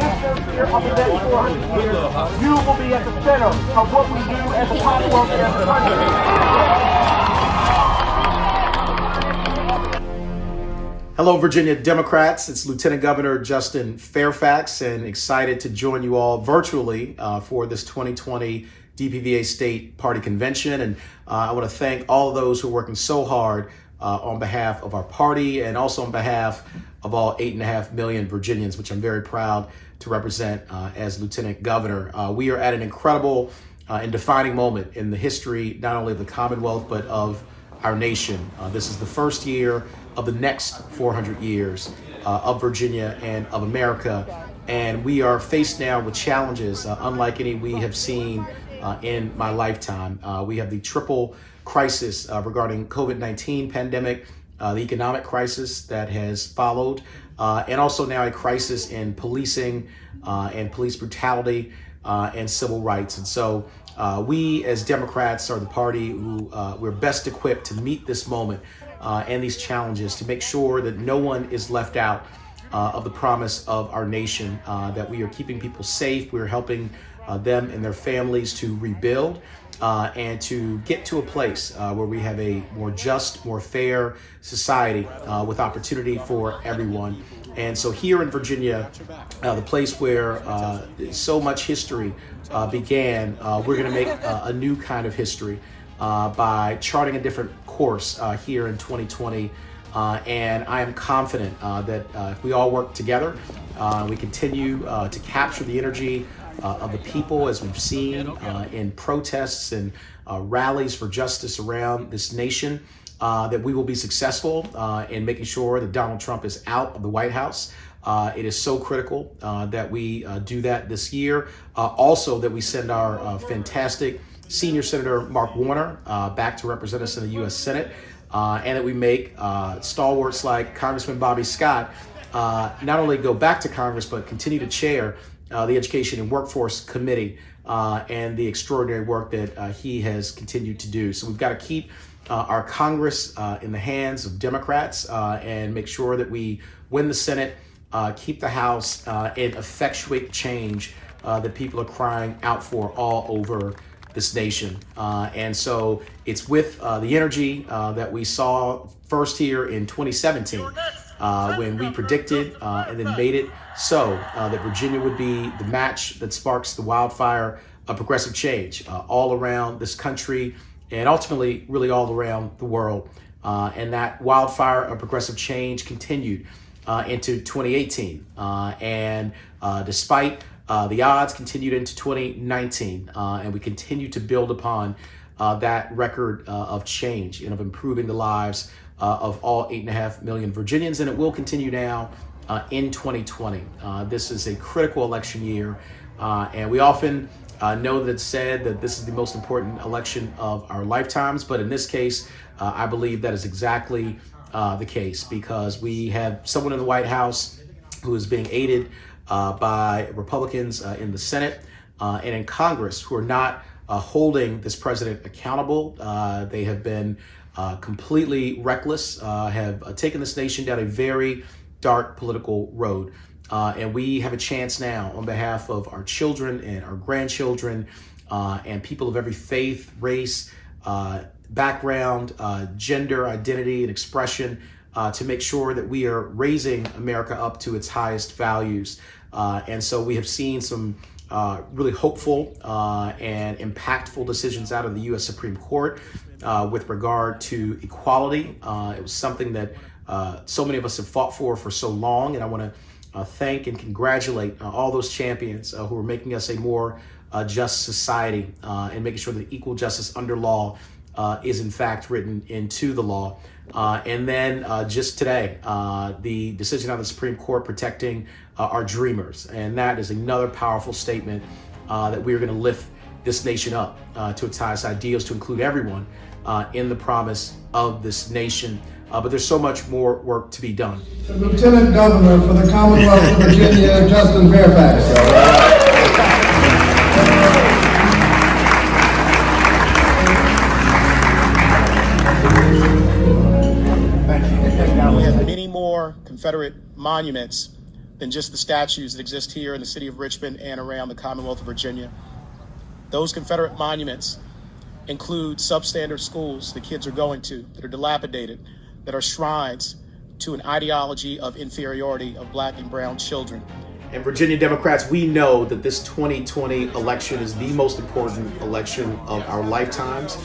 listeners here of the next 400 years, you will be at the center of what we do as a Commonwealth and as a country. Hello, Virginia Democrats. It's Lieutenant Governor Justin Fairfax, and excited to join you all virtually for this 2020 DPVA State Party Convention. And I want to thank all of those who are working so hard on behalf of our party and also on behalf of all 8.5 million Virginians, which I'm very proud to represent as Lieutenant Governor. We are at an incredible and defining moment in the history, not only of the Commonwealth, but of our nation. This is the first year of the next 400 years of Virginia and of America. And we are faced now with challenges unlike any we have seen in my lifetime. We have the triple crisis regarding COVID-19 pandemic, the economic crisis that has followed, and also now a crisis in policing and police brutality and civil rights. And so we as Democrats are the party who we're best equipped to meet this moment and these challenges, to make sure that no one is left out of the promise of our nation, that we are keeping people safe, we're helping them and their families to rebuild and to get to a place where we have a more just, more fair society with opportunity for everyone. And so here in Virginia, the place where so much history began, we're going to make a new kind of history by charting a different course here in 2020. And I am confident that if we all work together, we continue to capture the energy of the people, as we've seen in protests and rallies for justice around this nation, that we will be successful in making sure that Donald Trump is out of the White House. It is so critical that we do that this year. Also, that we send our fantastic senior Senator Mark Warner back to represent us in the U.S. Senate, and that we make stalwarts like Congressman Bobby Scott not only go back to Congress, but continue to chair the Education and Workforce Committee and the extraordinary work that he has continued to do. So we've got to keep our Congress in the hands of Democrats and make sure that we win the Senate, keep the House, and effectuate change that people are crying out for all over this nation. And so it's with the energy that we saw first here in 2017 when we predicted and then made it so that Virginia would be the match that sparks the wildfire of progressive change all around this country and ultimately really all around the world. And that wildfire of progressive change continued into 2018. And despite the odds, continued into 2019, and we continue to build upon that record of change and of improving the lives of all 8.5 million Virginians, and it will continue now in 2020. This is a critical election year, and we often know that it's said that this is the most important election of our lifetimes, but in this case, I believe that is exactly the case, because we have someone in the White House who is being aided by Republicans in the Senate and in Congress who are not holding this president accountable. They have been completely reckless, have taken this nation down a very dark political road. And we have a chance now on behalf of our children and our grandchildren and people of every faith, race, background, gender, identity, and expression to make sure that we are raising America up to its highest values. And so we have seen some really hopeful and impactful decisions out of the U.S. Supreme Court with regard to equality. It was something that so many of us have fought for so long, and I want to thank and congratulate all those champions who are making us a more just society and making sure that equal justice under law is in fact written into the law. And then just today, the decision out of the Supreme Court protecting our dreamers. And that is another powerful statement that we are going to lift this nation up to its highest ideals, to include everyone in the promise of this nation. But there's so much more work to be done. The Lieutenant Governor for the Commonwealth of Virginia, Justin Fairfax. We have many more Confederate monuments than just the statues that exist here in the city of Richmond and around the Commonwealth of Virginia. Those Confederate monuments include substandard schools that kids are going to, that are dilapidated, that are shrines to an ideology of inferiority of Black and brown children. And Virginia Democrats, we know that this 2020 election is the most important election of our lifetimes.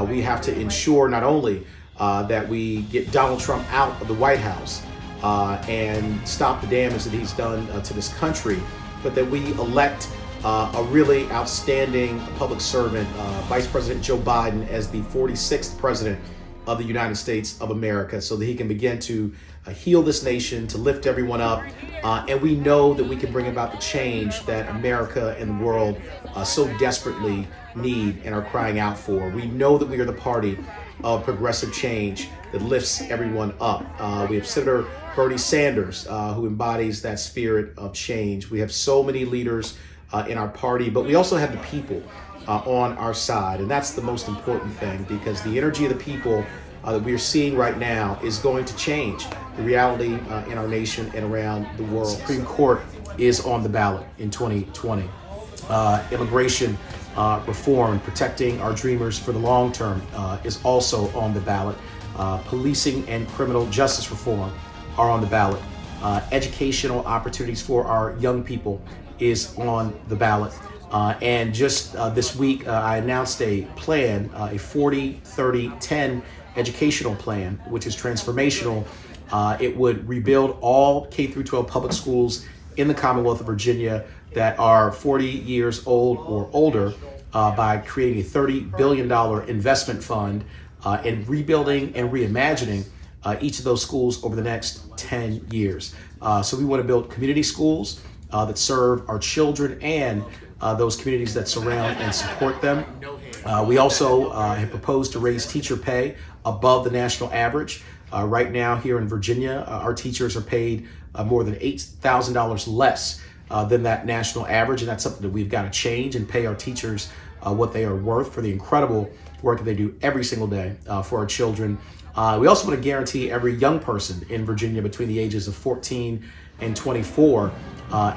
We have to ensure not only that we get Donald Trump out of the White House and stop the damage that he's done to this country, but that we elect a really outstanding public servant, Vice President Joe Biden, as the 46th president of the United States of America, so that he can begin to heal this nation, to lift everyone up. And we know that we can bring about the change that America and the world so desperately need and are crying out for. We know that we are the party of progressive change that lifts everyone up. We have Senator Bernie Sanders, who embodies that spirit of change. We have so many leaders in our party, but we also have the people on our side. And that's the most important thing, because the energy of the people that we are seeing right now is going to change the reality in our nation and around the world. The Supreme Court is on the ballot in 2020. Immigration reform, protecting our dreamers for the long term, is also on the ballot. Policing and criminal justice reform are on the ballot. Educational opportunities for our young people is on the ballot. And just this week, I announced a plan, a 40-30-10 educational plan, which is transformational. It would rebuild all K-12 public schools in the Commonwealth of Virginia that are 40 years old or older by creating a $30 billion investment fund in rebuilding and reimagining each of those schools over the next 10 years. So we want to build community schools that serve our children and those communities that surround and support them. We also have proposed to raise teacher pay above the national average. Right now here in Virginia, our teachers are paid more than $8,000 less than that national average, and that's something that we've got to change and pay our teachers what they are worth for the incredible work that they do every single day for our children. We also want to guarantee every young person in Virginia between the ages of 14 and 24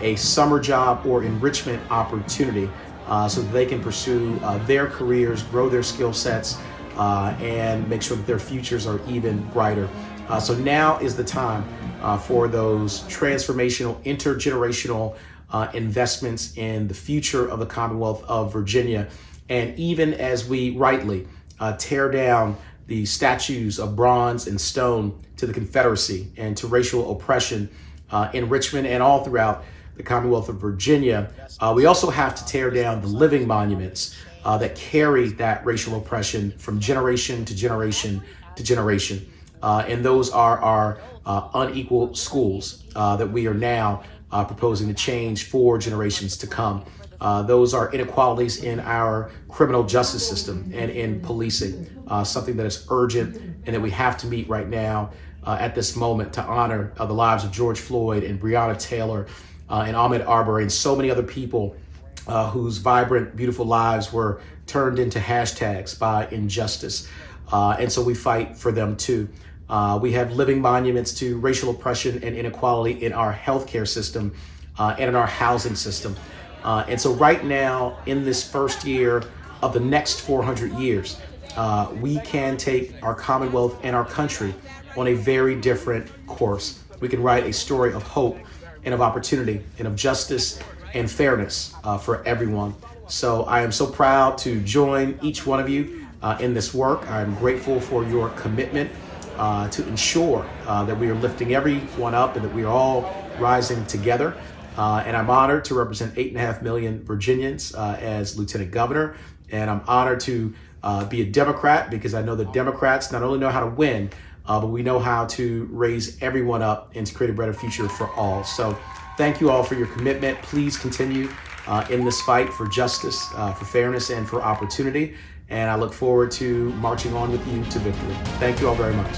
a summer job or enrichment opportunity so that they can pursue their careers, grow their skill sets, and make sure that their futures are even brighter. So now is the time for those transformational, intergenerational investments in the future of the Commonwealth of Virginia. And even as we rightly tear down the statues of bronze and stone to the Confederacy and to racial oppression in Richmond and all throughout the Commonwealth of Virginia, we also have to tear down the living monuments that carry that racial oppression from generation to generation to generation. And those are our unequal schools that we are now proposing to change for generations to come. Those are inequalities in our criminal justice system and in policing, something that is urgent and that we have to meet right now at this moment to honor the lives of George Floyd and Breonna Taylor and Ahmaud Arbery and so many other people whose vibrant, beautiful lives were turned into hashtags by injustice. And so we fight for them too. We have living monuments to racial oppression and inequality in our healthcare system and in our housing system. And so right now, in this first year of the next 400 years, we can take our Commonwealth and our country on a very different course. We can write a story of hope and of opportunity and of justice and fairness for everyone. So I am so proud to join each one of you in this work. I'm grateful for your commitment to ensure that we are lifting everyone up and that we are all rising together. And I'm honored to represent 8.5 million Virginians as Lieutenant Governor. And I'm honored to be a Democrat because I know that Democrats not only know how to win, but we know how to raise everyone up and to create a better future for all. So thank you all for your commitment. Please continue in this fight for justice, for fairness, and for opportunity. And I look forward to marching on with you to victory. Thank you all very much.